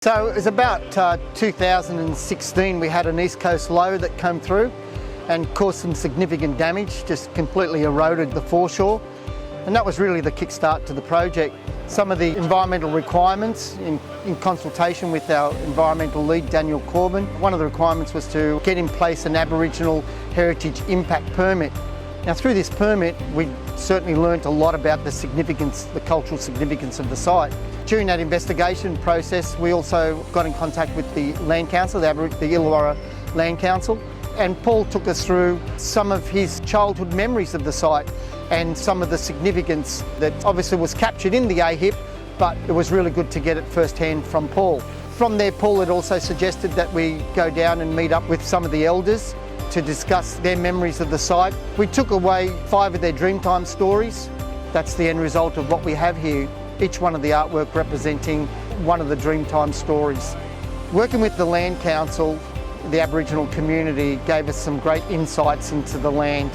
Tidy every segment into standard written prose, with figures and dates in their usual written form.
So it was about 2016 we had an east coast low that came through and caused some significant damage, just completely eroded the foreshore, and that was really the kickstart to the project. Some of the environmental requirements in consultation with our environmental lead Daniel Corbin, one of the requirements was to get in place an Aboriginal Heritage Impact Permit. Now through this permit we certainly learnt a lot about the significance, the cultural significance of the site. During that investigation process we also got in contact with the Land Council, the Illawarra Land Council, and Paul took us through some of his childhood memories of the site and some of the significance that obviously was captured in the AHIP, but it was really good to get it firsthand from Paul. From there Paul had also suggested that we go down and meet up with some of the elders to discuss their memories of the site. We took away 5 of their Dreamtime stories. That's the end result of what we have here, each one of the artwork representing one of the Dreamtime stories. Working with the Land Council, the Aboriginal community gave us some great insights into the land.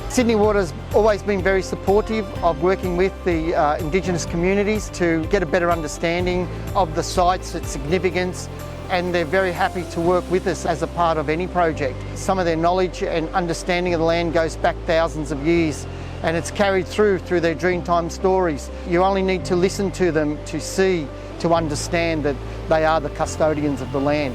Sydney Water's always been very supportive of working with the indigenous communities to get a better understanding of the sites, its significance, and they're very happy to work with us as a part of any project. Some of their knowledge and understanding of the land goes back thousands of years, and it's carried through their Dreamtime stories. You only need to listen to them to see, to understand that they are the custodians of the land.